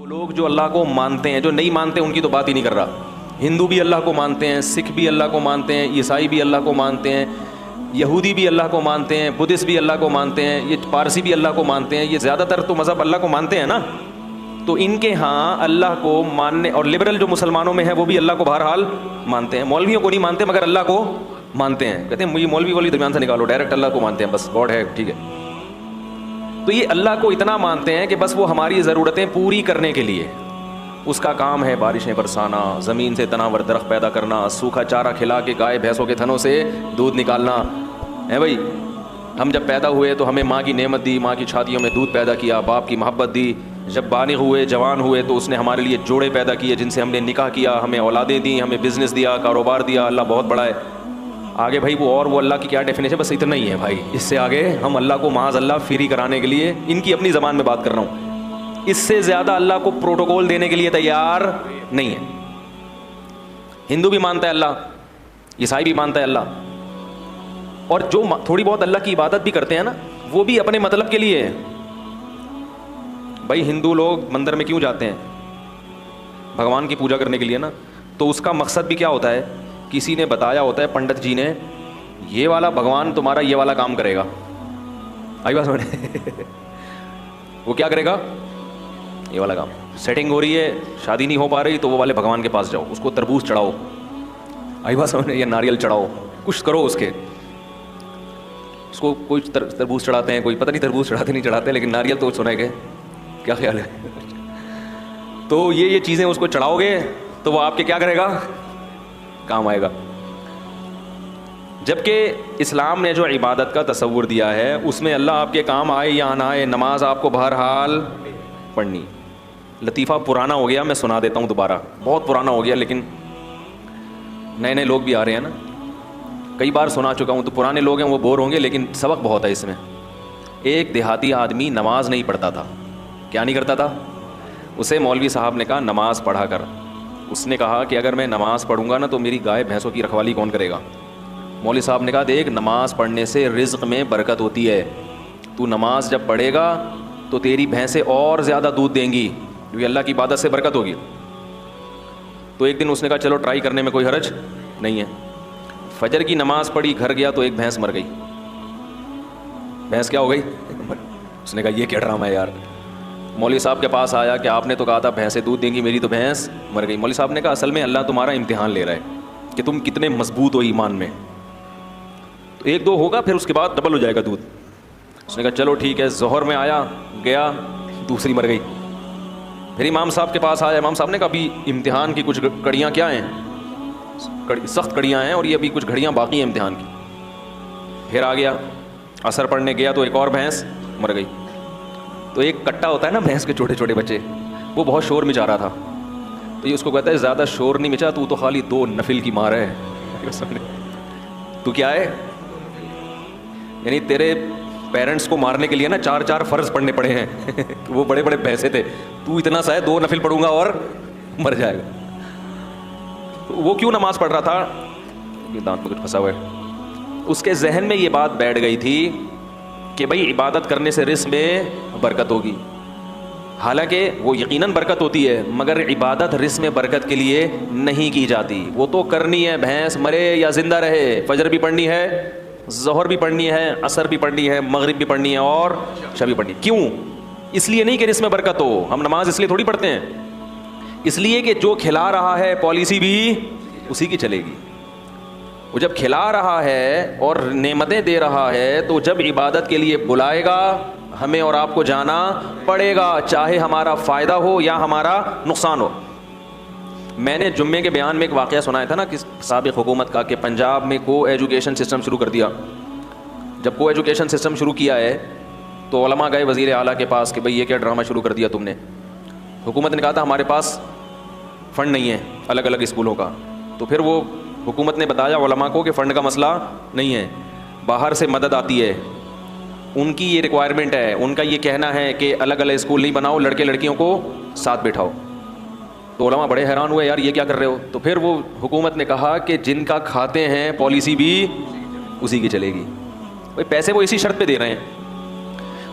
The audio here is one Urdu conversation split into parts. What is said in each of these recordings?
وہ لوگ جو اللہ کو مانتے ہیں، جو نہیں مانتے ان کی تو بات ہی نہیں کر رہا. ہندو بھی اللہ کو مانتے ہیں، سکھ بھی اللہ کو مانتے ہیں، عیسائی بھی اللہ کو مانتے ہیں، یہودی بھی اللہ کو مانتے ہیں، بدھسٹ بھی اللہ کو مانتے ہیں، یہ پارسی بھی اللہ کو مانتے ہیں. یہ زیادہ تر تو مذہب اللہ کو مانتے ہیں نا. تو ان کے ہاں اللہ کو ماننے، اور لبرل جو مسلمانوں میں ہے وہ بھی اللہ کو بہرحال مانتے ہیں. مولویوں کو نہیں مانتے مگر اللہ کو مانتے ہیں. کہتے ہیں مجھے مولوی والی درمیان سے نکالو، ڈائریکٹ اللہ کو مانتے ہیں، بس گاڈ ہے ٹھیک ہے. تو یہ اللہ کو اتنا مانتے ہیں کہ بس وہ ہماری ضرورتیں پوری کرنے کے لیے، اس کا کام ہے بارشیں برسانا، زمین سے تناور درخت پیدا کرنا، سوکھا چارہ کھلا کے گائے بھینسوں کے تھنوں سے دودھ نکالنا ہے. بھائی ہم جب پیدا ہوئے تو ہمیں ماں کی نعمت دی، ماں کی چھاتیوں میں دودھ پیدا کیا، باپ کی محبت دی. جب بالغ ہوئے، جوان ہوئے تو اس نے ہمارے لیے جوڑے پیدا کیے جن سے ہم نے نکاح کیا، ہمیں اولادیں دیں، ہمیں بزنس دیا، کاروبار دیا. اللہ بہت بڑا ہے. آگے بھائی وہ اللہ کی کیا ڈیفینیشن، بس اتنا ہی ہے بھائی. اس سے آگے ہم اللہ کو معاذ اللہ فری کرانے کے لیے ان کی اپنی زبان میں بات کر رہا ہوں، اس سے زیادہ اللہ کو پروٹوکول دینے کے لیے تیار نہیں ہے. ہندو بھی مانتا ہے اللہ، عیسائی بھی مانتا ہے اللہ، اور جو تھوڑی بہت اللہ کی عبادت بھی کرتے ہیں نا وہ بھی اپنے مطلب کے لیے ہے. بھائی ہندو لوگ مندر میں کیوں جاتے ہیں؟ بھگوان کی پوجا کرنے کے لیے نا. تو اس کا مقصد بھی کیا ہوتا ہے؟ کسی نے بتایا ہوتا ہے، پنڈت جی نے، یہ والا بھگوان تمہارا یہ والا کام کرے گا. آئی بات سمجھ؟ وہ کیا کرے گا؟ یہ والا کام. سیٹنگ ہو رہی ہے، شادی نہیں ہو پا رہی، تو وہ والے بھگوان کے پاس جاؤ، اس کو تربوز چڑھاؤ. آئی بات سمجھ؟ یا ناریل چڑھاؤ، کچھ کرو اس کے. اس کو کوئی تربوز چڑھاتے ہیں، کوئی پتہ نہیں تربوز چڑھاتے نہیں چڑھاتے، لیکن ناریل تو سنا ہے کہ کیا خیال ہے. تو یہ چیزیں اس کو چڑھاؤ گے تو وہ آپ کے کیا کرے گا؟ کام آئے گا. جبکہ اسلام نے جو عبادت کا تصور دیا ہے اس میں اللہ آپ کے کام آئے یا نہ آئے، نماز آپ کو بہرحال پڑھنی. لطیفہ پرانا ہو گیا، میں سنا دیتا ہوں دوبارہ، بہت پرانا ہو گیا لیکن نئے نئے لوگ بھی آ رہے ہیں نا. کئی بار سنا چکا ہوں تو پرانے لوگ ہیں وہ بور ہوں گے، لیکن سبق بہت ہے اس میں. ایک دیہاتی آدمی نماز نہیں پڑھتا تھا. کیا نہیں کرتا تھا؟ اسے مولوی صاحب نے کہا نماز پڑھا کر. اس نے کہا کہ اگر میں نماز پڑھوں گا نا تو میری گائے بھینسوں کی رکھوالی کون کرے گا؟ مولوی صاحب نے کہا دیکھ، نماز پڑھنے سے رزق میں برکت ہوتی ہے. تو نماز جب پڑھے گا تو تیری بھینسیں اور زیادہ دودھ دیں گی کیونکہ اللہ کی عبادت سے برکت ہوگی. تو ایک دن اس نے کہا چلو ٹرائی کرنے میں کوئی حرج نہیں ہے. فجر کی نماز پڑھی، گھر گیا تو ایک بھینس مر گئی. بھینس کیا ہو گئی؟ اس نے کہا یہ کیا ڈرامہ ہے یار. مولوی صاحب کے پاس آیا کہ آپ نے تو کہا تھا بھینسیں دودھ دیں گی، میری تو بھینس مر گئی. مولوی صاحب نے کہا اصل میں اللہ تمہارا امتحان لے رہا ہے کہ تم کتنے مضبوط ہو ایمان میں. تو ایک دو ہوگا پھر اس کے بعد ڈبل ہو جائے گا دودھ. اس نے کہا چلو ٹھیک ہے. ظہر میں آیا، گیا، دوسری مر گئی. پھر امام صاحب کے پاس آیا. امام صاحب نے کہا ابھی امتحان کی کچھ کڑیاں کیا ہیں، سخت کڑیاں ہیں، اور یہ ابھی کچھ گھڑیاں باقی ہیں امتحان کی. پھر آ گیا، عصر پڑھنے گیا تو ایک اور بھینس مر گئی. تو ایک کٹا ہوتا ہے نا بھینس کے چھوٹے چھوٹے بچے، وہ بہت شور مچا رہا تھا. تو یہ اس کو کہتا ہے زیادہ شور نہیں مچا، تو خالی 2 نفل کی مار ہے. تو کیا ہے؟ یعنی تیرے پیرنٹس کو مارنے کے لیے نا 4 فرض پڑھنے پڑے ہیں. وہ بڑے بڑے بھینسے تھے، تو اتنا سا ہے 2 نفل پڑھوں گا اور مر جائے گا. وہ کیوں نماز پڑھ رہا تھا؟ دانت میں کچھ پھنسا ہوا ہے. اس کے ذہن میں یہ بات بیٹھ گئی تھی کہ بھائی عبادت کرنے سے رزق میں برکت ہوگی. حالانکہ وہ یقیناً برکت ہوتی ہے، مگر عبادت رزق میں برکت کے لیے نہیں کی جاتی. وہ تو کرنی ہے، بھینس مرے یا زندہ رہے. فجر بھی پڑھنی ہے، ظہر بھی پڑھنی ہے، عصر بھی پڑھنی ہے، مغرب بھی پڑھنی ہے اور عشاء بھی پڑھنی ہے. کیوں؟ اس لیے نہیں کہ رزق میں برکت ہو. ہم نماز اس لیے تھوڑی پڑھتے ہیں، اس لیے کہ جو کھلا رہا ہے پالیسی بھی اسی کی چلے گی. وہ جب کھلا رہا ہے اور نعمتیں دے رہا ہے تو جب عبادت کے لیے بلائے گا ہمیں اور آپ کو جانا پڑے گا، چاہے ہمارا فائدہ ہو یا ہمارا نقصان ہو. میں نے جمعے کے بیان میں ایک واقعہ سنایا تھا نا کہ سابق حکومت کا، کہ پنجاب میں کو ایجوکیشن سسٹم شروع کر دیا. جب کو ایجوکیشن سسٹم شروع کیا ہے تو علماء گئے وزیر اعلیٰ کے پاس کہ بھئی یہ کیا ڈرامہ شروع کر دیا تم نے. حکومت نے کہا تھا ہمارے پاس فنڈ نہیں ہے الگ الگ اسکولوں کا. تو پھر وہ حکومت نے بتایا علماء کو کہ فنڈ کا مسئلہ نہیں ہے، باہر سے مدد آتی ہے. ان کی یہ ریکوائرمنٹ ہے، ان کا یہ کہنا ہے کہ الگ الگ اسکول نہیں بناؤ، لڑکے لڑکیوں کو ساتھ بٹھاؤ. تو علماء بڑے حیران ہوئے یار یہ کیا کر رہے ہو. تو پھر وہ حکومت نے کہا کہ جن کا کھاتے ہیں پالیسی بھی اسی کی چلے گی. بھائی پیسے وہ اسی شرط پہ دے رہے ہیں.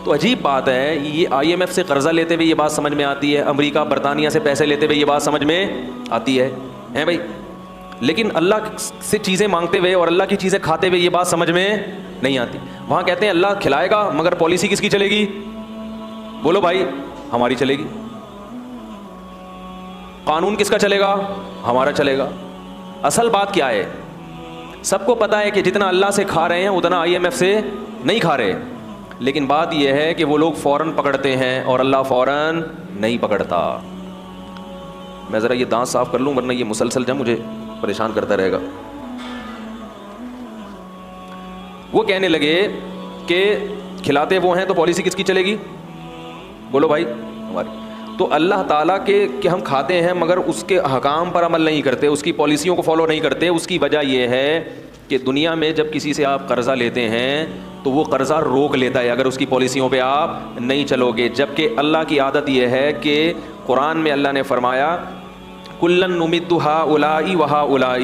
تو عجیب بات ہے, یہ IMF سے قرضہ لیتے ہوئے یہ بات سمجھ میں آتی ہے, امریکہ برطانیہ سے پیسے لیتے ہوئے یہ بات سمجھ میں آتی ہے بھائی, لیکن اللہ سے چیزیں مانگتے ہوئے اور اللہ کی چیزیں کھاتے ہوئے یہ بات سمجھ میں نہیں آتی. وہاں کہتے ہیں اللہ کھلائے گا مگر پالیسی کس کی چلے گی؟ بولو بھائی, ہماری چلے گی. قانون کس کا چلے گا؟ ہمارا چلے گا. اصل بات کیا ہے؟ سب کو پتا ہے کہ جتنا اللہ سے کھا رہے ہیں اتنا IMF سے نہیں کھا رہے, لیکن بات یہ ہے کہ وہ لوگ فوراً پکڑتے ہیں اور اللہ فوراً نہیں پکڑتا. میں ذرا یہ دانت صاف کر لوں ورنہ یہ مسلسل جب مجھے پریشان کرتا رہے گا. وہ کہنے لگے کہ کھلاتے وہ ہیں تو پالیسی کس کی چلے گی؟ بولو بھائی, ہماری. تو اللہ تعالیٰ کے کہ ہم کھاتے ہیں مگر اس کے احکام پر عمل نہیں کرتے, اس کی پالیسیوں کو فالو نہیں کرتے. اس کی وجہ یہ ہے کہ دنیا میں جب کسی سے آپ قرضہ لیتے ہیں تو وہ قرضہ روک لیتا ہے اگر اس کی پالیسیوں پہ آپ نہیں چلو گے. جبکہ اللہ کی عادت یہ ہے کہ قرآن میں اللہ نے فرمایا کلن نمد ہؤلاء وہؤلاء,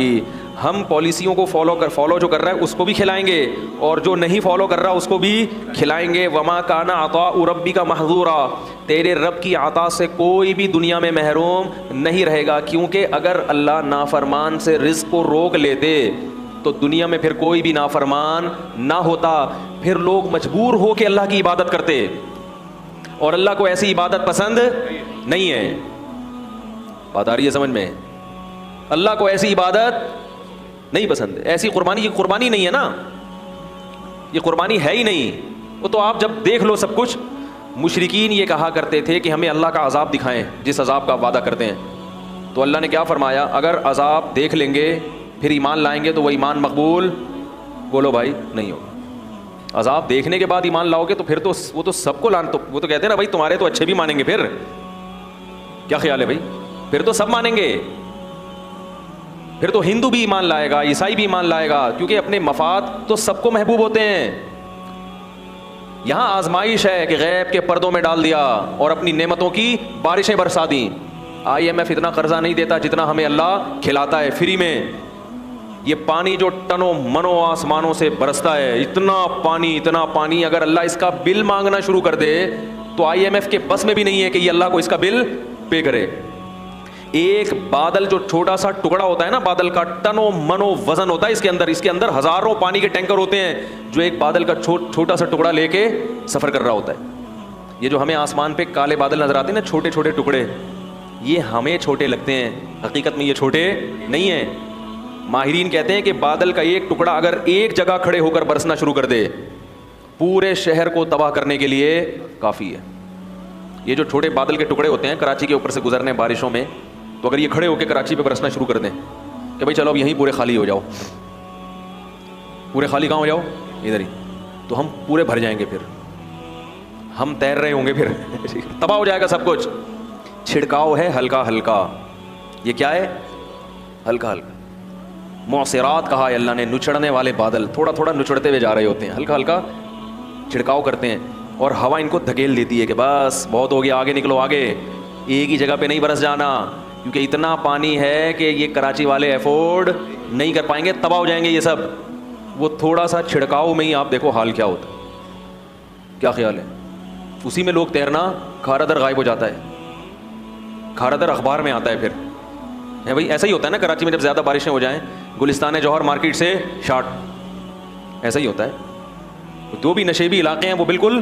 ہم پالیسیوں کو فالو جو کر رہا ہے اس کو بھی کھلائیں گے اور جو نہیں فالو کر رہا اس کو بھی کھلائیں گے. وما کان عطاء ربک محظورا, تیرے رب کی عطا سے کوئی بھی دنیا میں محروم نہیں رہے گا, کیونکہ اگر اللہ نافرمان سے رزق کو روک لیتے تو دنیا میں پھر کوئی بھی نافرمان نہ ہوتا, پھر لوگ مجبور ہو کے اللہ کی عبادت کرتے, اور اللہ کو ایسی عبادت پسند نہیں ہے. بات آ رہی ہے سمجھ میں؟ اللہ کو ایسی عبادت نہیں پسند, ایسی قربانی, یہ قربانی نہیں ہے نا, یہ قربانی ہے ہی نہیں. وہ تو آپ جب دیکھ لو سب کچھ. مشرکین یہ کہا کرتے تھے کہ ہمیں اللہ کا عذاب دکھائیں جس عذاب کا وعدہ کرتے ہیں, تو اللہ نے کیا فرمایا, اگر عذاب دیکھ لیں گے پھر ایمان لائیں گے تو وہ ایمان مقبول, بولو بھائی, نہیں ہوگا. عذاب دیکھنے کے بعد ایمان لاؤ گے تو پھر تو وہ تو سب کو تو وہ تو کہتے ہیں نا بھائی تمہارے تو اچھے بھی مانیں گے, پھر کیا خیال ہے بھائی, پھر تو سب مانیں گے, پھر تو ہندو بھی ایمان لائے گا, عیسائی بھی ایمان لائے گا, کیونکہ اپنے مفاد تو سب کو محبوب ہوتے ہیں. یہاں آزمائش ہے کہ غیب کے پردوں میں ڈال دیا اور اپنی نعمتوں کی بارشیں برسا دیں. IMF اتنا قرضہ نہیں دیتا جتنا ہمیں اللہ کھلاتا ہے فری میں. یہ پانی جو ٹنوں منوں آسمانوں سے برستا ہے, اتنا پانی اگر اللہ اس کا بل مانگنا شروع کر دے تو IMF کے بس میں بھی نہیں ہے کہ یہ اللہ کو اس کا بل پے کرے. ایک بادل جو چھوٹا سا ٹکڑا ہوتا ہے نا, بادل کا ٹنوں منوں وزن ہوتا ہے اس کے اندر ہزاروں پانی کے ٹینکر ہوتے ہیں جو ایک بادل کا چھوٹا سا ٹکڑا لے کے سفر کر رہا ہوتا ہے. یہ جو ہمیں آسمان پہ کالے بادل نظر آتے ہیں نا, چھوٹے چھوٹے ٹکڑے, یہ ہمیں چھوٹے لگتے ہیں, حقیقت میں یہ چھوٹے نہیں ہیں. ماہرین کہتے ہیں کہ بادل کا ایک ٹکڑا اگر ایک جگہ کھڑے ہو کر برسنا شروع کر دے پورے شہر کو تباہ کرنے کے لیے کافی ہے. یہ جو چھوٹے بادل کے ٹکڑے ہوتے ہیں کراچی کے اوپر سے گزرنے بارشوں میں, تو اگر یہ کھڑے ہو کے کراچی پہ برسنا شروع کر دیں کہ بھائی چلو اب یہیں پورے خالی ہو جاؤ, پورے خالی کہاں ہو جاؤ, ادھر ہی, تو ہم پورے بھر جائیں گے, پھر ہم تیر رہے ہوں گے, پھر تباہ ہو جائے گا سب کچھ. چھڑکاؤ ہے ہلکا ہلکا, یہ کیا ہے؟ ہلکا ہلکا. معصرات کہا ہے اللہ نے, نچڑنے والے بادل تھوڑا تھوڑا نچڑتے ہوئے جا رہے ہوتے ہیں, ہلکا ہلکا چھڑکاؤ کرتے ہیں اور ہوا ان کو دھکیل دیتی ہے کہ بس بہت ہو گیا, آگے نکلو آگے, ایک ہی جگہ پہ نہیں برس جانا, کیونکہ اتنا پانی ہے کہ یہ کراچی والے افورڈ نہیں کر پائیں گے, تباہ ہو جائیں گے یہ سب. وہ تھوڑا سا چھڑکاؤ میں ہی آپ دیکھو حال کیا ہوتا ہے. کیا خیال ہے؟ اسی میں لوگ تیرنا, کھارا در غائب ہو جاتا ہے, کھارا در اخبار میں آتا ہے پھر ہے بھائی. ایسا ہی ہوتا ہے نا کراچی میں جب زیادہ بارشیں ہو جائیں, گلستان جوہر مارکیٹ سے شارٹ, ایسا ہی ہوتا ہے. جو بھی نشیبی علاقے ہیں وہ بالکل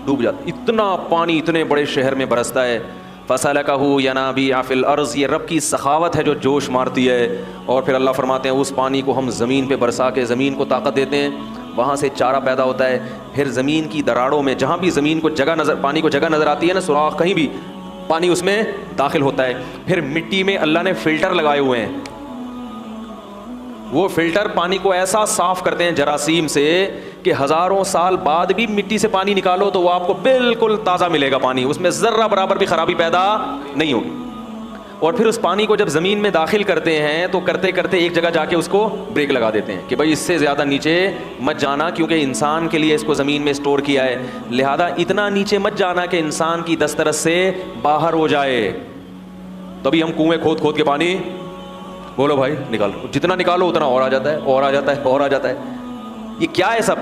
ڈوب جاتے, اتنا پانی اتنے بڑے شہر میں برستا ہے. فَسَلَكَهُ يَنَابِيعَ فِي الْأَرْضِ, یہ رب کی سخاوت ہے جو جوش مارتی ہے. اور پھر اللہ فرماتے ہیں اس پانی کو ہم زمین پہ برسا کے زمین کو طاقت دیتے ہیں, وہاں سے چارہ پیدا ہوتا ہے. پھر زمین کی دراڑوں میں جہاں بھی زمین کو پانی کو جگہ نظر آتی ہے نا, سوراخ کہیں بھی, پانی اس میں داخل ہوتا ہے. پھر مٹی میں اللہ نے فلٹر لگائے ہوئے ہیں, وہ فلٹر پانی کو ایسا صاف کرتے ہیں جراثیم سے کہ ہزاروں سال بعد بھی مٹی سے پانی نکالو تو وہ آپ کو بالکل تازہ ملے گا پانی, اس میں ذرہ برابر بھی خرابی پیدا نہیں ہوگی. اور پھر اس پانی کو جب زمین میں داخل کرتے ہیں تو کرتے کرتے ایک جگہ جا کے اس کو بریک لگا دیتے ہیں کہ بھائی اس سے زیادہ نیچے مت جانا, کیونکہ انسان کے لیے اس کو زمین میں اسٹور کیا ہے, لہذا اتنا نیچے مت جانا کہ انسان کی دسترس سے باہر ہو جائے. تبھی ہم کنویں کھود کھود کے پانی, بولو بھائی, نکالو, جتنا نکالو اتنا اور آ جاتا ہے, اور آ جاتا ہے, اور آ جاتا ہے. یہ کیا ہے سب؟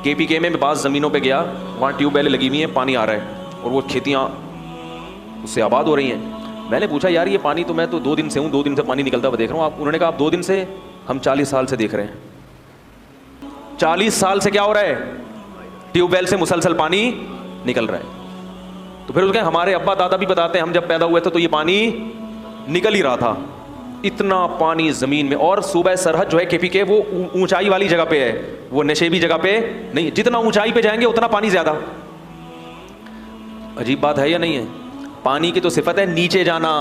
KPK میں بعض زمینوں پہ گیا, وہاں ٹیوب ویلیں لگی ہوئی ہیں, پانی آ رہا ہے اور وہ کھیتیاں اس سے آباد ہو رہی ہیں. میں نے پوچھا یار یہ پانی تو میں تو 2 دن سے ہوں, 2 دن سے پانی نکلتا ہوا دیکھ رہا ہوں. انہوں نے کہا آپ 2 دن سے, ہم 40 سال سے دیکھ رہے ہیں. 40 سال سے کیا ہو رہا ہے, ٹیوب ویل سے مسلسل پانی نکل رہا ہے. تو پھر اس کے ہمارے ابا دادا بھی بتاتے ہیں ہم جب پیدا ہوئے تھے تو یہ پانی نکل ہی رہا تھا. اتنا پانی زمین میں. اور صوبہ سرحد جو ہے KPK وہ اونچائی والی جگہ پہ ہے, وہ نشیبی جگہ پہ نہیں. جتنا اونچائی پہ جائیں گے اتنا پانی زیادہ. عجیب بات ہے یا نہیں ہے؟ پانی کی تو صفت ہے نیچے جانا,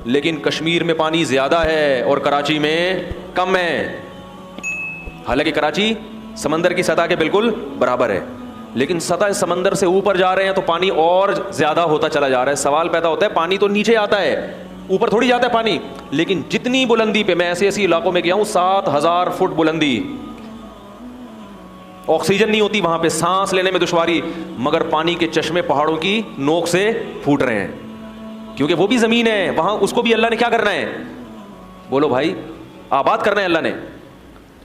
لیکن کشمیر میں پانی زیادہ ہے اور کراچی میں کم ہے. حالانکہ کراچی سمندر کی سطح کے بالکل برابر ہے, لیکن سطح سمندر سے اوپر جا رہے ہیں تو پانی اور زیادہ ہوتا چلا جا رہا ہے. سوال پیدا ہوتا ہے پانی تو نیچے آتا ہے, اوپر تھوڑی جاتا ہے پانی. لیکن جتنی بلندی پہ, میں ایسے علاقوں میں گیا ہوں 7000 فٹ بلندی, آکسیجن نہیں ہوتی وہاں پہ, سانس لینے میں دشواری, مگر پانی کے چشمے پہاڑوں کی نوک سے پھوٹ رہے ہیں. کیونکہ وہ بھی زمین ہے وہاں, اس کو بھی اللہ نے کیا کرنا ہے, بولو بھائی, آباد کرنا ہے اللہ نے.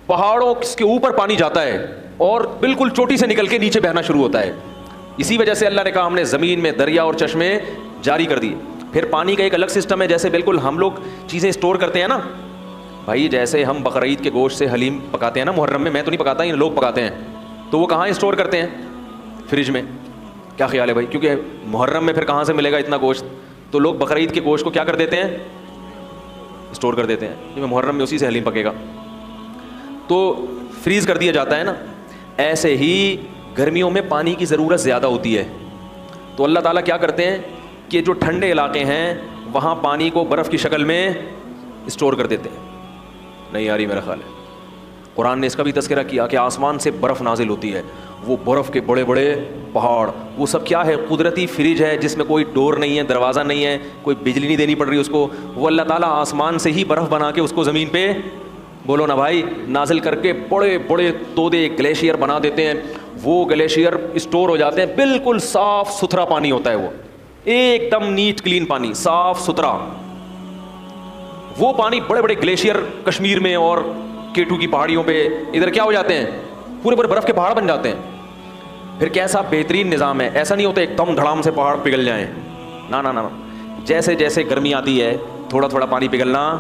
پہاڑوں کے اوپر پانی جاتا ہے اور بالکل چوٹی سے نکل کے نیچے بہنا شروع ہوتا ہے. اسی وجہ سے اللہ نے کہا ہم نے زمین میں دریا اور چشمے جاری کر دیے. پھر پانی کا ایک الگ سسٹم ہے, جیسے بالکل ہم لوگ چیزیں اسٹور کرتے ہیں نا بھائی, جیسے ہم بقرعید کے گوشت سے حلیم پکاتے ہیں نا محرم میں تو نہیں پکاتا, یہ لوگ پکاتے ہیں, تو وہ کہاں اسٹور کرتے ہیں, فریج میں. کیا خیال ہے بھائی, کیونکہ محرم میں پھر کہاں سے ملے گا اتنا گوشت, تو لوگ بقرعید کے گوشت کو کیا کر دیتے ہیں, اسٹور کر دیتے ہیں, کیونکہ محرم میں اسی سے حلیم پکے گا, تو فریز کر دیا جاتا ہے نا. ایسے ہی گرمیوں میں پانی کی ضرورت زیادہ ہوتی ہے, تو اللہ تعالیٰ کیا کرتے ہیں کہ جو ٹھنڈے علاقے ہیں وہاں پانی کو برف کی شکل میں اسٹور کر دیتے ہیں. نہیں آ رہی میرا خیال ہے, قرآن نے اس کا بھی تذکرہ کیا کہ آسمان سے برف نازل ہوتی ہے, وہ برف کے بڑے بڑے پہاڑ, وہ سب کیا ہے, قدرتی فریج ہے جس میں کوئی ڈور نہیں ہے, دروازہ نہیں ہے, کوئی بجلی نہیں دینی پڑ رہی اس کو. وہ اللہ تعالیٰ آسمان سے ہی برف بنا کے اس کو زمین پہ, بولو نا بھائی, نازل کر کے بڑے بڑے تودے گلیشیئر بنا دیتے ہیں. وہ گلیشیئر اسٹور ہو جاتے ہیں, بالکل صاف ستھرا پانی ہوتا ہے, وہ ایک دم نیٹ کلین پانی, صاف ستھرا. وہ پانی بڑے بڑے گلیشیئر کشمیر میں اور K2 کی پہاڑیوں پہ ادھر کیا ہو جاتے ہیں, پورے پورے برف کے پہاڑ بن جاتے ہیں. پھر کیسا بہترین نظام ہے, ایسا نہیں ہوتا ایک دم دھڑام سے پہاڑ پگھل جائیں, نا نا نا, جیسے جیسے گرمی آتی ہے تھوڑا تھوڑا پانی پگھلنا.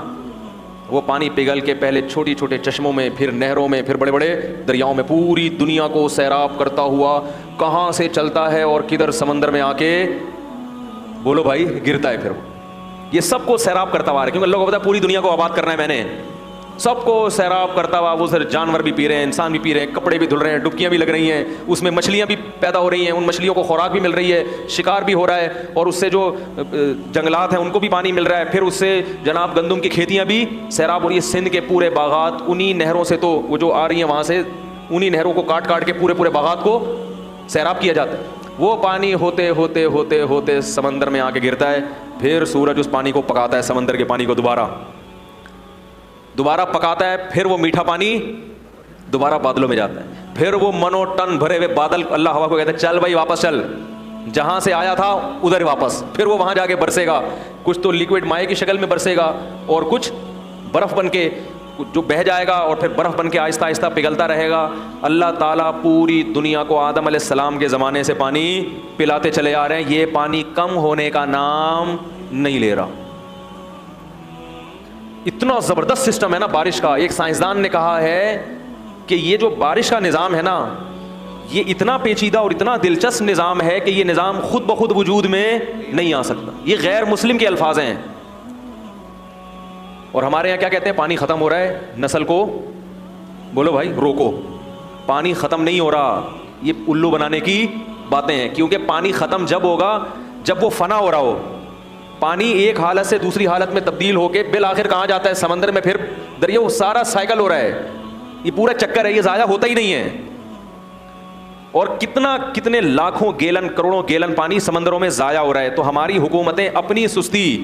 وہ پانی پگھل کے پہلے چھوٹی چھوٹے چشموں میں, پھر نہروں میں, پھر بڑے بڑے دریاؤں میں, پوری دنیا کو سیراب کرتا ہوا کہاں سے چلتا ہے اور کدھر سمندر میں آ کے, بولو بھائی, گرتا ہے. پھر وہ یہ سب کو سیراب کرتا ہوا ہے, کیونکہ اللہ کو پتا ہے پوری دنیا کو آباد کرنا ہے میں نے, سب کو سیراب کرتا ہوا. وہ سر جانور بھی پی رہے ہیں, انسان بھی پی رہے ہیں, کپڑے بھی دھل رہے ہیں, ڈبکیاں بھی لگ رہی ہیں, اس میں مچھلیاں بھی پیدا ہو رہی ہیں, ان مچھلیوں کو خوراک بھی مل رہی ہے, شکار بھی ہو رہا ہے, اور اس سے جو جنگلات ہیں ان کو بھی پانی مل رہا ہے. پھر اس سے جناب گندم کی کھیتیاں بھی سیراب ہو رہی ہے. سندھ کے پورے باغات انہی نہروں سے, تو وہ جو آ رہی ہیں وہاں سے انہی نہروں کو کاٹ کاٹ کے پورے پورے باغات کو سیراب کیا جاتا ہے. وہ پانی ہوتے ہوتے ہوتے ہوتے سمندر میں آ کے گرتا ہے. پھر سورج اس پانی کو پکاتا ہے, سمندر کے پانی کو دوبارہ پکاتا ہے. پھر وہ میٹھا پانی دوبارہ بادلوں میں جاتا ہے. پھر وہ منو ٹن بھرے ہوئے بادل, اللہ ہوا کو کہتا ہے چل بھائی واپس چل, جہاں سے آیا تھا ادھر واپس. پھر وہ وہاں جا کے برسے گا, کچھ تو لیکوڈ مائع کی شکل میں برسے گا اور کچھ برف بن کے جو بہہ جائے گا, اور پھر برف بن کے آہستہ آہستہ پگھلتا رہے گا. اللہ تعالیٰ پوری دنیا کو آدم علیہ السلام کے زمانے سے پانی پلاتے چلے آ رہے ہیں. یہ پانی کم ہونے کا نام نہیں لے رہا. اتنا زبردست سسٹم ہے نا بارش کا. ایک سائنسدان نے کہا ہے کہ یہ جو بارش کا نظام ہے نا, یہ اتنا پیچیدہ اور اتنا دلچسپ نظام ہے کہ یہ نظام خود بخود وجود میں نہیں آ سکتا. یہ غیر مسلم کے الفاظ ہیں. اور ہمارے یہاں کیا کہتے ہیں, پانی ختم ہو رہا ہے, نسل کو بولو بھائی روکو. پانی ختم نہیں ہو رہا, یہ الو بنانے کی باتیں ہیں. کیونکہ پانی ختم جب ہوگا جب وہ فنا ہو رہا ہو. پانی ایک حالت سے دوسری حالت میں تبدیل ہو کے بالآخر کہاں جاتا ہے, سمندر میں, پھر دریا. وہ سارا سائیکل ہو رہا ہے, یہ پورا چکر ہے, یہ ضائع ہوتا ہی نہیں ہے. اور کتنے لاکھوں گیلن کروڑوں گیلن پانی سمندروں میں ضائع ہو رہا ہے. تو ہماری حکومتیں اپنی سستی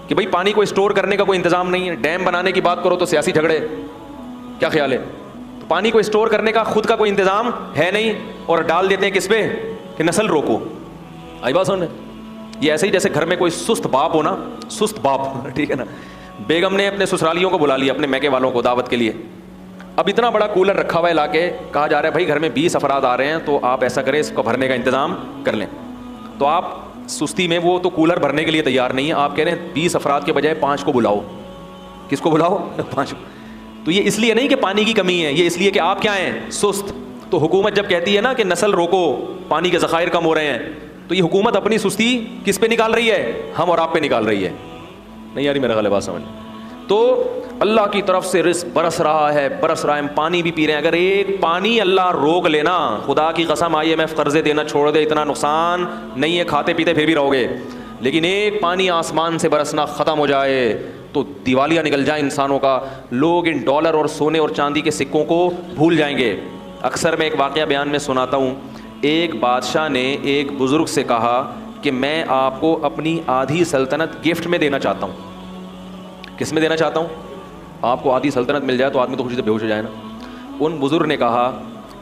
کہ بھائی پانی کو اسٹور کرنے کا کوئی انتظام نہیں ہے, ڈیم بنانے کی بات کرو تو سیاسی جھگڑے. کیا خیال ہے, تو پانی کو اسٹور کرنے کا خود کا کوئی انتظام ہے نہیں, اور ڈال دیتے ہیں کس پہ کہ نسل روکو. آئی بات سن. یہ ایسے ہی جیسے گھر میں کوئی سست باپ ہو نا, سست باپ, ٹھیک ہے نا, بیگم نے اپنے سسرالیوں کو بلا لیا, اپنے میکے والوں کو دعوت کے لیے. اب اتنا بڑا کولر رکھا ہوا ہے لا کے, کہا جا رہا ہے بھائی گھر میں 20 افراد آ رہے ہیں تو آپ ایسا کریں اس کو بھرنے کا انتظام کر لیں. تو آپ سستی میں وہ تو کولر بھرنے کے لیے تیار نہیں ہے, آپ کہہ رہے ہیں 20 افراد کے بجائے 5 کو بلاؤ. کس کو بلاؤ؟ 5. تو یہ اس لیے نہیں کہ پانی کی کمی ہے, یہ اس لیے کہ آپ کیا ہیں, سست. تو حکومت جب کہتی ہے نا کہ نسل روکو, پانی کے ذخائر کم ہو رہے ہیں, تو یہ حکومت اپنی سستی کس پہ نکال رہی ہے؟ ہم اور آپ پہ نکال رہی ہے. نہیں یاری میرا غلط بات سمجھ. تو اللہ کی طرف سے رزق برس رہا ہے, ہم پانی بھی پی رہے ہیں. اگر ایک پانی اللہ روک لینا, خدا کی قسم IMF قرضے دینا چھوڑ دے, اتنا نقصان نہیں ہے, کھاتے پیتے پھر بھی رہو گے, لیکن ایک پانی آسمان سے برسنا ختم ہو جائے تو دیوالیہ نکل جائے انسانوں کا. لوگ ان ڈالر اور سونے اور چاندی کے سکوں کو بھول جائیں گے. اکثر میں ایک واقعہ بیان میں سناتا ہوں. ایک بادشاہ نے ایک بزرگ سے کہا کہ میں آپ کو اپنی آدھی سلطنت گفٹ میں دینا چاہتا ہوں. کس میں دینا چاہتا ہوں؟ آپ کو آدھی سلطنت مل جائے تو آدمی تو خوشی سے بے ہوش ہو جائے نا. ان بزرگ نے کہا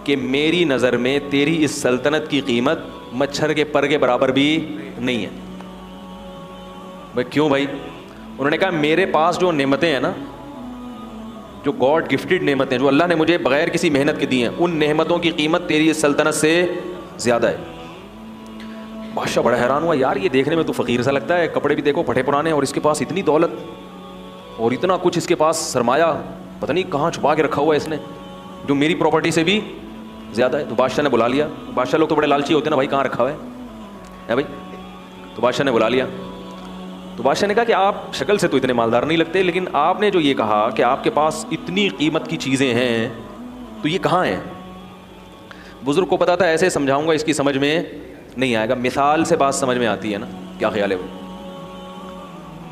کہ میری نظر میں تیری اس سلطنت کی قیمت مچھر کے پر کے برابر بھی نہیں ہے. بھائی کیوں بھائی؟ انہوں نے کہا میرے پاس جو نعمتیں ہیں نا, جو گاڈ گفٹڈ نعمتیں جو اللہ نے مجھے بغیر کسی محنت کے دی ہیں, ان نعمتوں کی قیمت تیری اس سلطنت سے زیادہ ہے. بادشاہ بڑا حیران ہوا, یار یہ دیکھنے میں تو فقیر سا لگتا ہے, کپڑے بھی دیکھو پھٹے پرانے, اور اس کے پاس اتنی دولت اور اتنا کچھ, اس کے پاس سرمایہ پتہ نہیں کہاں چھپا کے رکھا ہوا ہے اس نے, جو میری پراپرٹی سے بھی زیادہ ہے. تو بادشاہ نے بلا لیا. بادشاہ لوگ تو بڑے لالچی ہوتے ہیں نا, بھائی کہاں رکھا ہوا ہے بھائی. تو بادشاہ نے بلا لیا. تو بادشاہ نے کہا کہ آپ شکل سے تو اتنے مالدار نہیں لگتے, لیکن آپ نے جو یہ کہا کہ آپ کے پاس اتنی قیمت کی چیزیں ہیں, تو یہ کہاں ہیں؟ بزرگ کو پتا تھا ایسے سمجھاؤں گا اس کی سمجھ میں نہیں آئے گا, مثال سے بات سمجھ میں آتی ہے نا. کیا خیال ہے وہ؟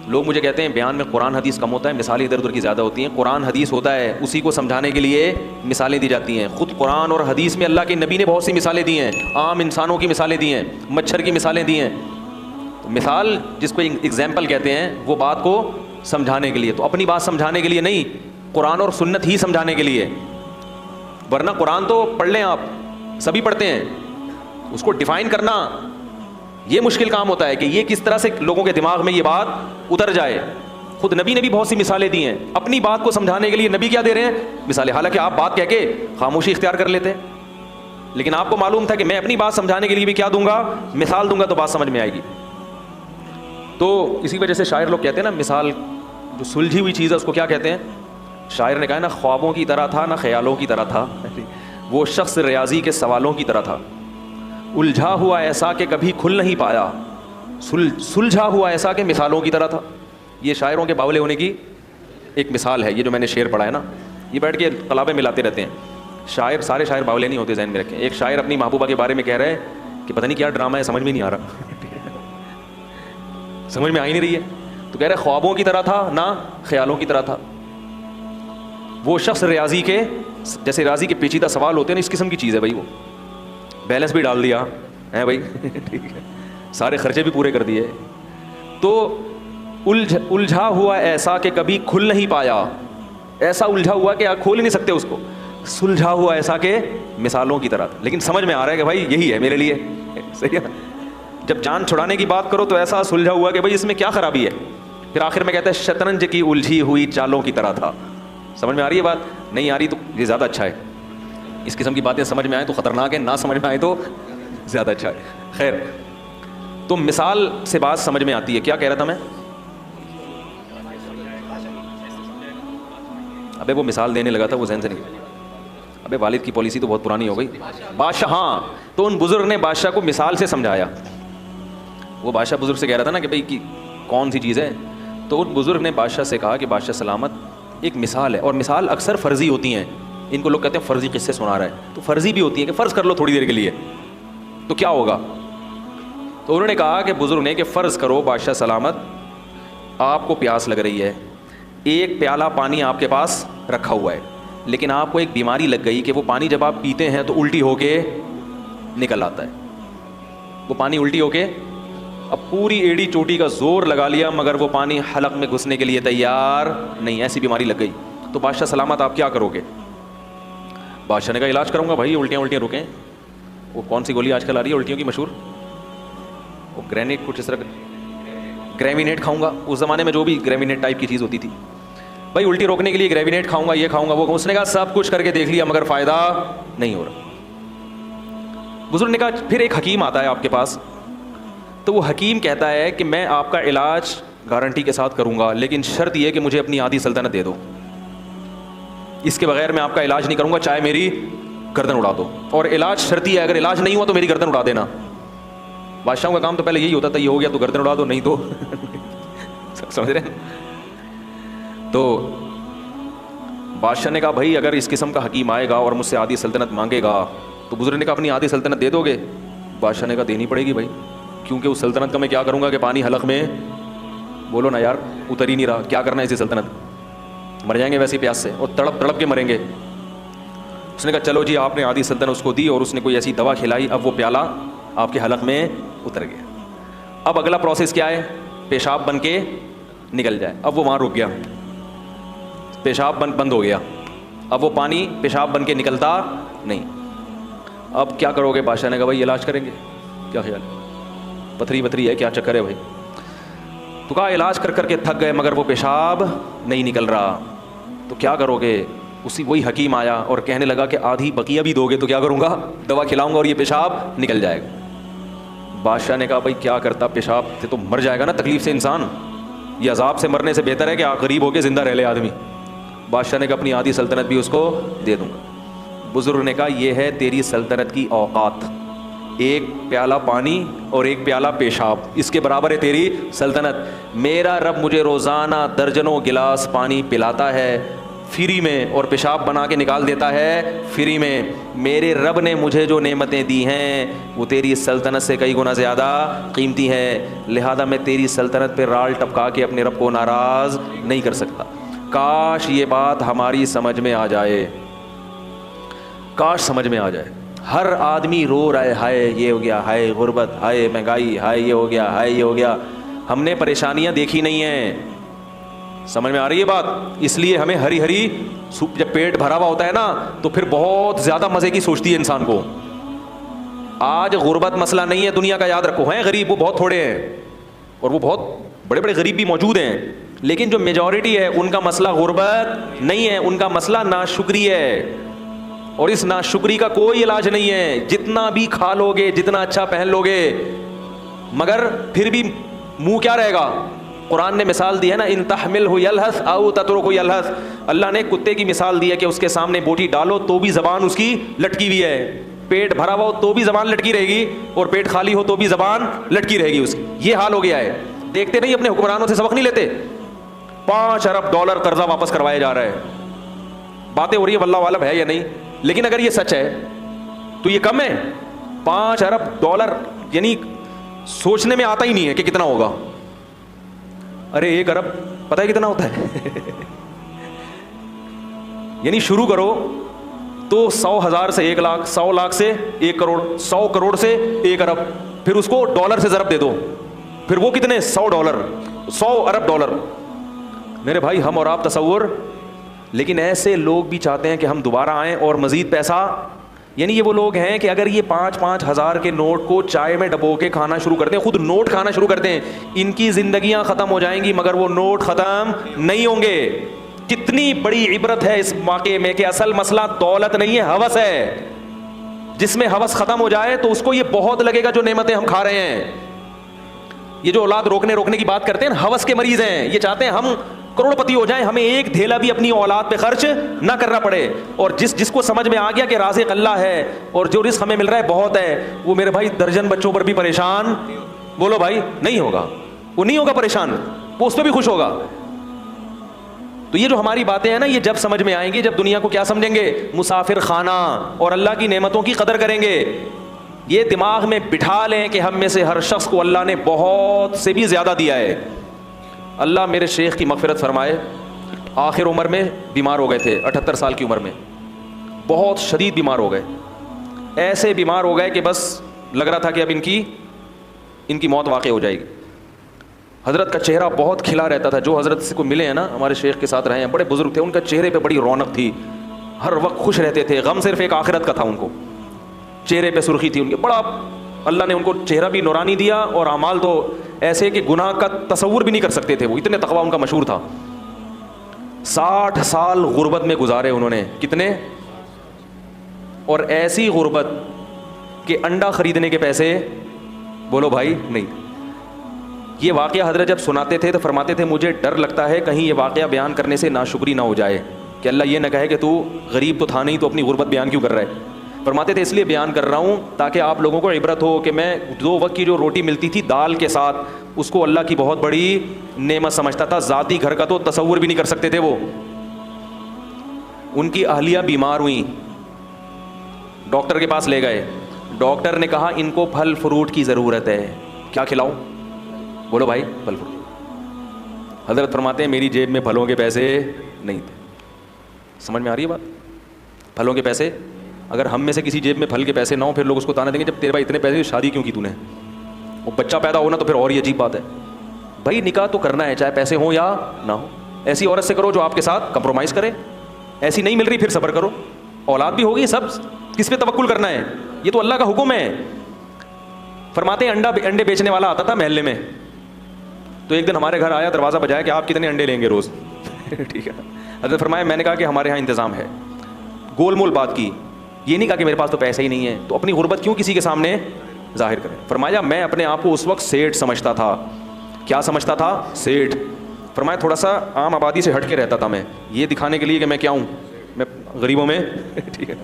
لوگ مجھے کہتے ہیں بیان میں قرآن حدیث کم ہوتا ہے, مثالیں ادھر ادھر کی زیادہ ہوتی ہیں. قرآن حدیث ہوتا ہے, اسی کو سمجھانے کے لیے مثالیں دی جاتی ہیں. خود قرآن اور حدیث میں اللہ کے نبی نے بہت سی مثالیں دی ہیں, عام انسانوں کی مثالیں دی ہیں, مچھر کی مثالیں دی ہیں. تو مثال جس کو ایگزامپل کہتے ہیں, وہ بات کو سمجھانے کے لیے, تو اپنی بات سمجھانے کے لیے نہیں, قرآن اور سنت ہی سمجھانے کے لیے. ورنہ قرآن تو پڑھ لیں آپ, سبھی پڑھتے ہیں, اس کو ڈیفائن کرنا یہ مشکل کام ہوتا ہے کہ یہ کس طرح سے لوگوں کے دماغ میں یہ بات اتر جائے. خود نبی نے بھی بہت سی مثالیں دی ہیں, اپنی بات کو سمجھانے کے لیے نبی کیا دے رہے ہیں؟ مثالیں. حالانکہ آپ بات کہہ کے خاموشی اختیار کر لیتے, لیکن آپ کو معلوم تھا کہ میں اپنی بات سمجھانے کے لیے بھی کیا دوں گا؟ مثال دوں گا, تو بات سمجھ میں آئے گی. تو اسی وجہ سے شاعر لوگ کہتے ہیں نا, مثال جو سلجھی ہوئی چیز ہے اس کو کیا کہتے ہیں؟ شاعر نے کہا نا, خوابوں کی طرح تھا نہ خیالوں کی طرح تھا, وہ شخص ریاضی کے سوالوں کی طرح تھا. الجھا ہوا ایسا کہ کبھی کھل نہیں پایا, سلجھا ہوا ایسا کہ مثالوں کی طرح تھا. یہ شاعروں کے باولے ہونے کی ایک مثال ہے. یہ جو میں نے شعر پڑھا ہے نا, یہ بیٹھ کے قلابیں ملاتے رہتے ہیں. شاعر, سارے شاعر باولے نہیں ہوتے, ذہن میں رکھیں. ایک شاعر اپنی محبوبہ کے بارے میں کہہ رہا ہے کہ پتہ نہیں کیا ڈرامہ ہے, سمجھ میں نہیں آ رہا, سمجھ میں آ ہی نہیں رہی ہے. تو کہہ رہے خوابوں کی طرح تھا نہ خیالوں کی طرح تھا. وہ شخص ریاضی کے, جیسے ریاضی کے پیچیدہ سوال ہوتے ہیں نا, اس قسم کی چیز ہے بھائی. وہ بیلنس بھی ڈال دیا ہے بھائی, ٹھیک ہے, سارے خرچے بھی پورے کر دیے. تو الجھا ہوا ایسا کہ کبھی کھل نہیں پایا, ایسا الجھا ہوا کہ آپ کھول نہیں سکتے اس کو. سلجھا ہوا ایسا کہ مثالوں کی طرح, لیکن سمجھ میں آ رہا ہے کہ بھائی یہی ہے میرے لیے, صحیح ہے. جب جان چھڑانے کی بات کرو تو ایسا سلجھا ہوا کہ بھائی اس میں کیا خرابی ہے. پھر آخر میں کہتا ہے شطرنج کی الجھی ہوئی چالوں کی طرح تھا. سمجھ میں آ رہی ہے بات؟ نہیں آ رہی تو یہ زیادہ اچھا ہے. اس قسم کی باتیں سمجھ میں آئیں تو خطرناک ہے, نہ سمجھ میں آئے تو زیادہ اچھا ہے. خیر, تو مثال سے بات سمجھ میں آتی ہے. کیا کہہ رہا تھا میں؟ ابے وہ مثال دینے لگا تھا, وہ ذہن سے نہیں. ابے والد کی پالیسی تو بہت پرانی ہو گئی. بادشاہ, ہاں, تو ان بزرگ نے بادشاہ کو مثال سے سمجھایا. وہ بادشاہ بزرگ سے کہہ رہا تھا نا کہ بھائی کون سی چیز ہے, تو ان بزرگ نے بادشاہ سے کہا کہ بادشاہ سلامت, ایک مثال ہے, اور مثال اکثر فرضی ہوتی ہیں. ان کو لوگ کہتے ہیں فرضی قصے سنا رہا ہے, تو فرضی بھی ہوتی ہے کہ فرض کر لو تھوڑی دیر کے لیے تو کیا ہوگا. تو انہوں نے کہا کہ بزرگ نے کہ فرض کرو بادشاہ سلامت, آپ کو پیاس لگ رہی ہے, ایک پیالہ پانی آپ کے پاس رکھا ہوا ہے, لیکن آپ کو ایک بیماری لگ گئی کہ وہ پانی جب آپ پیتے ہیں تو الٹی ہو کے نکل آتا ہے. وہ پانی الٹی ہو کے, اب پوری ایڑی چوٹی کا زور لگا لیا مگر وہ پانی حلق میں گھسنے کے لیے تیار نہیں, ایسی بیماری لگ گئی. تو بادشاہ سلامت آپ کیا کرو گے؟ بادشاہ نے کہا علاج کروں گا بھائی, الٹیاں رکیں. وہ کون سی گولی آج کل آ رہی ہے الٹیوں کی مشہور, وہ گرینیٹ, کچھ اس طرح گریوینیٹ کھاؤں گا. اس زمانے میں جو بھی گریوینیٹ ٹائپ کی چیز ہوتی تھی, بھائی الٹی روکنے کے لیے گریوینیٹ کھاؤں گا, یہ کھاؤں گا, وہ کھاؤں. اس نے کہا سب کچھ کر کے دیکھ لیا مگر فائدہ نہیں ہو رہا. بزرگ نے کہا پھر ایک حکیم آتا ہے آپ کے پاس, تو وہ حکیم کہتا ہے کہ میں آپ کا علاج گارنٹی کے ساتھ کروں گا, لیکن شرط یہ کہ مجھے اپنی آدھی سلطنت دے دو, اس کے بغیر میں آپ کا علاج نہیں کروں گا, چاہے میری گردن اڑا دو. اور علاج شرطی ہے, اگر علاج نہیں ہوا تو میری گردن اڑا دینا. بادشاہوں کا کام تو پہلے یہی ہوتا تھا, یہ ہو گیا تو گردن اڑا دو, نہیں تو سمجھ رہے ہیں. تو بادشاہ نے کہا بھائی اگر اس قسم کا حکیم آئے گا اور مجھ سے آدھی سلطنت مانگے گا تو بزرگ نے کہا اپنی آدھی سلطنت دے دو گے؟ بادشاہ نے کہا دینی پڑے گی بھائی, کیونکہ اس سلطنت کا میں کیا کروں گا کہ پانی حلق میں, بولو نا یار, اتر ہی نہیں رہا, کیا کرنا ہے اسی سلطنت, مر جائیں گے ویسی پیاس سے اور تڑپ تڑپ کے مریں گے. اس نے کہا چلو جی, آپ نے آدھی سلطنت اس کو دی اور اس نے کوئی ایسی دوا کھلائی, اب وہ پیالہ آپ کے حلق میں اتر گیا. اب اگلا پروسیس کیا ہے, پیشاب بن کے نکل جائے. اب وہ وہاں رک گیا, پیشاب بند ہو گیا, اب وہ پانی پیشاب بن کے نکلتا نہیں. اب کیا کرو گے؟ بادشاہ نے کہا بھائی علاج کریں گے. کیا خیال ہے, پتھری وتھری ہے, کیا چکر ہے بھائی؟ تو کہا علاج کر کر کے تھک گئے مگر وہ پیشاب نہیں نکل رہا, تو کیا کرو گے؟ وہی حکیم آیا اور کہنے لگا کہ آدھی بقیہ بھی دو گے تو کیا کروں گا, دوا کھلاؤں گا اور یہ پیشاب نکل جائے گا. بادشاہ نے کہا بھائی کیا کرتا, پیشاب سے تو مر جائے گا نا تکلیف سے انسان, یہ عذاب سے مرنے سے بہتر ہے کہ غریب ہو کے زندہ رہ لے آدمی. بادشاہ نے کہا اپنی آدھی سلطنت بھی اس کو دے دوں گا. بزرگ نے کہا یہ ہے تیری سلطنت کی اوقات, ایک پیالہ پانی اور ایک پیالہ پیشاب, اس کے برابر ہے تیری سلطنت. میرا رب مجھے روزانہ درجنوں گلاس پانی پلاتا ہے فری میں, اور پیشاب بنا کے نکال دیتا ہے فری میں. میرے رب نے مجھے جو نعمتیں دی ہیں وہ تیری سلطنت سے کئی گنا زیادہ قیمتی ہیں, لہذا میں تیری سلطنت پہ رال ٹپکا کے اپنے رب کو ناراض نہیں کر سکتا. کاش یہ بات ہماری سمجھ میں آ جائے, کاش سمجھ میں آ جائے. ہر آدمی رو رہا ہے, ہائے یہ ہو گیا, ہائے غربت, ہائے مہنگائی, ہائے یہ ہو گیا, ہائے یہ ہو گیا. ہم نے پریشانیاں دیکھی نہیں ہیں, سمجھ میں آ رہی ہے بات؟ اس لیے ہمیں ہری ہری سوپ, جب پیٹ بھرا ہوا ہوتا ہے نا تو پھر بہت زیادہ مزے کی سوچتی ہے انسان کو. آج غربت مسئلہ نہیں ہے دنیا کا, یاد رکھو. ہیں غریب وہ بہت تھوڑے ہیں, اور وہ بہت بڑے بڑے غریب بھی موجود ہیں, لیکن جو میجورٹی ہے ان کا مسئلہ غربت نہیں ہے, ان کا مسئلہ ناشکری ہے. اور اس ناشکری کا کوئی علاج نہیں ہے, جتنا بھی کھا لو گے, جتنا اچھا پہن لو گے, مگر پھر بھی منہ کیا رہے گا. قرآن نے مثال دی ہے نا, ان تحملہ یلہث او تترکہ یلہث. اللہ نے کتے کی مثال دی ہے کہ اس کے سامنے بوٹی ڈالو تو بھی زبان اس کی لٹکی ہوئی ہے, پیٹ بھرا ہوا ہو تو بھی زبان لٹکی رہے گی, اور پیٹ خالی ہو تو بھی زبان لٹکی رہے گی اس کی. یہ حال ہو گیا ہے. دیکھتے نہیں اپنے حکمرانوں سے سبق نہیں لیتے؟ 5 ارب ڈالر قرضہ واپس کروایا جا رہا ہے. باتیں ہو رہی ہے واللہ عالم ہے یا نہیں, لیکن اگر یہ سچ ہے تو یہ کم ہے. 5 ارب ڈالر یعنی سوچنے میں آتا ہی نہیں ہے کہ کتنا ہوگا. ارے 1 ارب پتہ ہے کتنا ہوتا ہے؟ یعنی شروع کرو تو 100,000 سے 1 لاکھ, 100 لاکھ سے 1 کروڑ, 100 کروڑ سے 1 ارب, پھر اس کو ڈالر سے ضرب دے دو, پھر وہ کتنے 100 ڈالر, 100 ارب ڈالر. میرے بھائی ہم اور آپ تصور, لیکن ایسے لوگ بھی چاہتے ہیں کہ ہم دوبارہ آئیں اور مزید پیسہ. یعنی یہ وہ لوگ ہیں کہ اگر یہ 5-5 ہزار کے نوٹ کو چائے میں ڈبو کے کھانا شروع کرتے ہیں, خود نوٹ کھانا شروع کرتے ہیں, ان کی زندگیاں ختم ہو جائیں گی مگر وہ نوٹ ختم نہیں ہوں گے. کتنی بڑی عبرت ہے اس واقعے میں کہ اصل مسئلہ دولت نہیں ہے, ہوس ہے. جس میں ہوس ختم ہو جائے تو اس کو یہ بہت لگے گا جو نعمتیں ہم کھا رہے ہیں. یہ جو اولاد روکنے کی بات کرتے ہیں, ہوس کے مریض ہیں. یہ چاہتے ہیں ہم کروڑ پتی ہو جائیں, ہمیں ایک دھیلا بھی اپنی اولاد پہ خرچ نہ کرنا پڑے. اور جس کو سمجھ میں آ گیا کہ رازق اللہ ہے اور جو رزق ہمیں مل رہا ہے بہت ہے, وہ میرے بھائی درجن بچوں پر بھی پریشان, بولو بھائی, نہیں ہوگا. وہ نہیں ہوگا پریشان, وہ اس پہ بھی خوش ہوگا. تو یہ جو ہماری باتیں ہیں نا, یہ جب سمجھ میں آئیں گی جب دنیا کو کیا سمجھیں گے, مسافر خانہ, اور اللہ کی نعمتوں کی قدر کریں گے. یہ دماغ میں بٹھا لیں کہ ہم میں سے ہر شخص کو اللہ نے بہت سے بھی زیادہ دیا ہے. اللہ میرے شیخ کی مغفرت فرمائے, آخر عمر میں بیمار ہو گئے تھے, 78 سال کی عمر میں بہت شدید بیمار ہو گئے. ایسے بیمار ہو گئے کہ بس لگ رہا تھا کہ اب ان کی موت واقع ہو جائے گی. حضرت کا چہرہ بہت کھلا رہتا تھا. جو حضرت سے کو ملے ہیں نا, ہمارے شیخ کے ساتھ رہے ہیں, بڑے بزرگ تھے, ان کا چہرے پہ بڑی رونق تھی, ہر وقت خوش رہتے تھے. غم صرف ایک آخرت کا تھا, ان کو چہرے پہ سرخی تھی ان کے. بڑا اللہ نے ان کو چہرہ بھی نورانی دیا, اور اعمال تو ایسے کہ گناہ کا تصور بھی نہیں کر سکتے تھے, وہ اتنے تقویٰ ان کا مشہور تھا. 60 سال غربت میں گزارے انہوں نے. کتنے؟ اور ایسی غربت کہ انڈا خریدنے کے پیسے بولو بھائی نہیں. یہ واقعہ حضرت جب سناتے تھے تو فرماتے تھے مجھے ڈر لگتا ہے کہیں یہ واقعہ بیان کرنے سے ناشکری نہ ہو جائے, کہ اللہ یہ نہ کہے کہ تو غریب تو تھا نہیں تو اپنی غربت بیان کیوں کر رہا ہے. فرماتے تھے اس لیے بیان کر رہا ہوں تاکہ آپ لوگوں کو عبرت ہو کہ میں 2 وقت کی جو روٹی ملتی تھی دال کے ساتھ اس کو اللہ کی بہت بڑی نعمت سمجھتا تھا. ذاتی گھر کا تو تصور بھی نہیں کر سکتے تھے وہ. ان کی اہلیہ بیمار ہوئیں, ڈاکٹر کے پاس لے گئے. ڈاکٹر نے کہا ان کو پھل فروٹ کی ضرورت ہے, کیا کھلاؤں؟ بولو بھائی پھل فروٹ. حضرت فرماتے ہیں میری جیب میں پھلوں کے پیسے نہیں تھے. سمجھ میں آ رہی ہے بات؟ پھلوں کے پیسے, اگر ہم میں سے کسی جیب میں پھل کے پیسے نہ ہوں پھر لوگ اس کو تانے دیں گے جب تیرے بھائی اتنے پیسے شادی کیوں کی تو نے, وہ بچہ پیدا ہونا تو پھر اور ہی عجیب بات ہے. بھائی نکاح تو کرنا ہے چاہے پیسے ہوں یا نہ ہو. ایسی عورت سے کرو جو آپ کے ساتھ کمپرومائز کرے, ایسی نہیں مل رہی پھر صبر کرو. اولاد بھی ہوگی, سب کس پہ توکل کرنا ہے, یہ تو اللہ کا حکم ہے. فرماتے ہیں انڈے بیچنے والا آتا تھا محلے میں, تو ایک دن ہمارے گھر آیا, دروازہ بجایا کہ آپ کتنے انڈے لیں گے روز. ٹھیک ہے. حضرت فرمایا میں نے کہا کہ ہمارے ہاں انتظام ہے. گول مول بات کی, یہ نہیں کہا کہ میرے پاس تو پیسے ہی نہیں ہے تو اپنی غربت کیوں کسی کے سامنے ظاہر کریں. فرمایا میں اپنے آپ کو اس وقت سیٹھ سمجھتا تھا. کیا سمجھتا تھا؟ سیٹھ. فرمایا تھوڑا سا عام آبادی سے ہٹ کے رہتا تھا میں, یہ دکھانے کے لیے کہ میں کیا ہوں, میں غریبوں میں ٹھیک ہے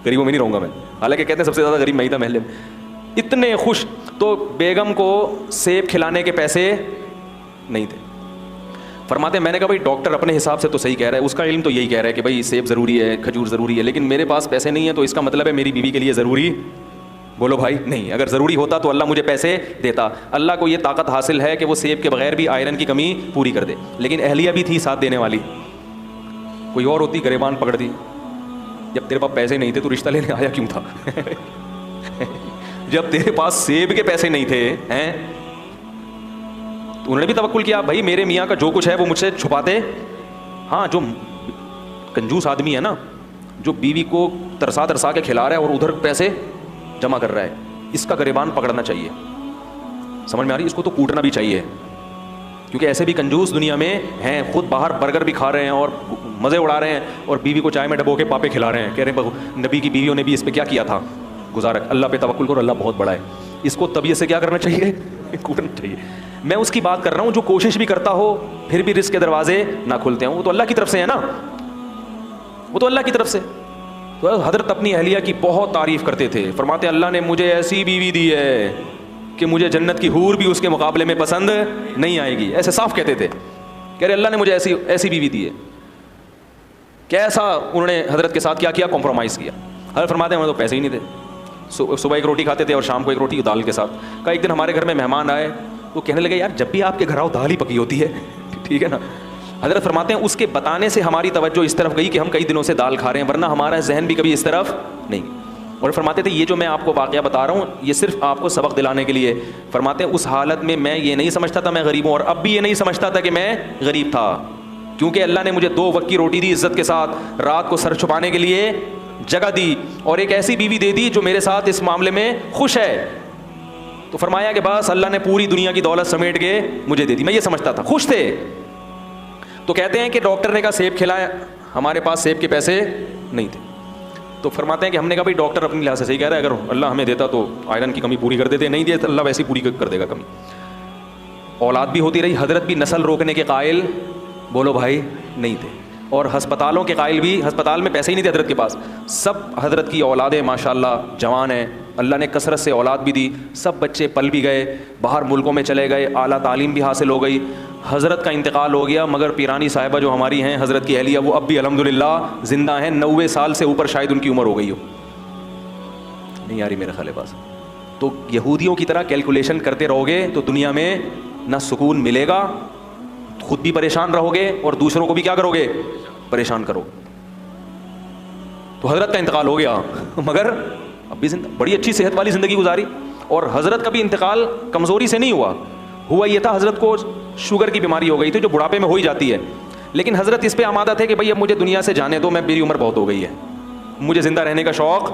غریبوں میں نہیں رہوں گا میں. حالانکہ کہتے ہیں سب سے زیادہ غریب میں ہی تھا محلے میں. اتنے خوش, تو بیگم کو سیب کھلانے کے پیسے نہیں تھے. فرماتے ہیں میں نے کہا بھائی ڈاکٹر اپنے حساب سے تو صحیح کہہ رہا ہے, اس کا علم تو یہی کہہ رہا ہے کہ بھائی سیب ضروری ہے, کھجور ضروری ہے, لیکن میرے پاس پیسے نہیں ہیں تو اس کا مطلب ہے میری بیوی کے لیے ضروری, بولو بھائی نہیں. اگر ضروری ہوتا تو اللہ مجھے پیسے دیتا. اللہ کو یہ طاقت حاصل ہے کہ وہ سیب کے بغیر بھی آئرن کی کمی پوری کر دے. لیکن اہلیہ بھی تھی ساتھ دینے والی, کوئی اور ہوتی گریبان پکڑ دی. جب تیرے پاس پیسے نہیں تھے تو رشتہ لینے آیا کیوں تھا؟ جب تیرے پاس سیب کے پیسے نہیں تھے ہیں تو انہوں نے بھی توکل کیا, بھائی میرے میاں کا جو کچھ ہے وہ مجھ سے چھپاتے. ہاں جو کنجوس آدمی ہے نا, جو بیوی کو ترسا ترسا کے کھلا رہا ہے اور ادھر پیسے جمع کر رہا ہے, اس کا گریبان پکڑنا چاہیے. سمجھ میں آ رہی ہے؟ اس کو تو کوٹنا بھی چاہیے, کیونکہ ایسے بھی کنجوس دنیا میں ہیں, خود باہر برگر بھی کھا رہے ہیں اور مزے اڑا رہے ہیں اور بیوی کو چائے میں ڈبو کے پاپے کھلا رہے ہیں, کہہ رہے ہیں نبی کی بیویوں نے بھی اس پہ کیا کیا تھا, گزارا. اللہ پہ توکل کرو, اللہ بہت بڑا ہے. اس کو طبیعت سے کیا کرنا چاہیے, کوٹنا چاہیے. میں اس کی بات کر رہا ہوں جو کوشش بھی کرتا ہو پھر بھی رزق کے دروازے نہ کھلتے ہوں, وہ تو اللہ کی طرف سے ہے نا, وہ تو اللہ کی طرف سے. تو حضرت اپنی اہلیہ کی بہت تعریف کرتے تھے. فرماتے اللہ نے مجھے ایسی بیوی دی ہے کہ مجھے جنت کی حور بھی اس کے مقابلے میں پسند نہیں آئے گی. ایسے صاف کہتے تھے, کہہ رہے اللہ نے مجھے ایسی بیوی دی ہے. کیسا انہوں نے حضرت کے ساتھ کیا کیا, کمپرومائز کیا. حضرت فرماتے ہیں ہمیں تو پیسے ہی نہیں تھے, صبح ایک روٹی کھاتے تھے اور شام کو ایک روٹی دال کے ساتھ. کہا ایک دن ہمارے گھر میں مہمان آئے, وہ کہنے لگے یار جب بھی آپ کے گھر آؤ دال ہی پکی ہوتی ہے. ٹھیک ہے نا. حضرت فرماتے ہیں اس کے بتانے سے ہماری توجہ اس طرف گئی کہ ہم کئی دنوں سے دال کھا رہے ہیں, ورنہ ہمارا ذہن بھی کبھی اس طرف نہیں. اور فرماتے تھے یہ جو میں آپ کو واقعہ بتا رہا ہوں یہ صرف آپ کو سبق دلانے کے لیے. فرماتے ہیں اس حالت میں یہ نہیں سمجھتا تھا میں غریب ہوں, اور اب بھی یہ نہیں سمجھتا تھا کہ میں غریب تھا, کیونکہ اللہ نے مجھے 2 وقت کی روٹی دی عزت کے ساتھ, رات کو سر چھپانے کے لیے جگہ دی, اور ایک ایسی بیوی دے دی جو میرے ساتھ اس معاملے میں خوش ہے. تو فرمایا کہ بس اللہ نے پوری دنیا کی دولت سمیٹ کے مجھے دے دی. میں یہ سمجھتا تھا, خوش تھے. تو کہتے ہیں کہ ڈاکٹر نے کہا سیب کھلایا, ہمارے پاس سیب کے پیسے نہیں تھے. تو فرماتے ہیں کہ ہم نے کہا بھائی ڈاکٹر اپنی لحاظ سے صحیح کہہ رہا ہے, اگر اللہ ہمیں دیتا تو آئرن کی کمی پوری کر دیتے, نہیں دیا تو اللہ ویسے پوری کر دے گا کمی. اولاد بھی ہوتی رہی, حضرت بھی نسل روکنے کے قائل بولو بھائی نہیں تھے, اور ہسپتالوں کے قائل بھی, ہسپتال میں پیسے ہی نہیں تھے حضرت کے پاس. سب حضرت کی اولادیں ماشاءاللہ جوان ہیں, اللہ نے کثرت سے اولاد بھی دی, سب بچے پل بھی گئے, باہر ملکوں میں چلے گئے, اعلیٰ تعلیم بھی حاصل ہو گئی. حضرت کا انتقال ہو گیا, مگر پیرانی صاحبہ جو ہماری ہیں حضرت کی اہلیہ, وہ اب بھی الحمدللہ زندہ ہیں. 90 سال سے اوپر شاید ان کی عمر ہو گئی ہو, نہیں آ رہی میرے خیال پاس. تو یہودیوں کی طرح کیلکولیشن کرتے رہو گے تو دنیا میں نہ سکون ملے گا, خود بھی پریشان رہو گے اور دوسروں کو بھی کیا کرو گے, پریشان کرو. تو حضرت کا انتقال ہو گیا, مگر اب بھی بڑی اچھی صحت والی زندگی گزاری. اور حضرت کا بھی انتقال کمزوری سے نہیں ہوا یہ تھا حضرت کو شوگر کی بیماری ہو گئی تھی جو بڑھاپے میں ہو ہی جاتی ہے, لیکن حضرت اس پہ آمادہ تھے کہ بھائی اب مجھے دنیا سے جانے دو, میں میری عمر بہت ہو گئی ہے, مجھے زندہ رہنے کا شوق,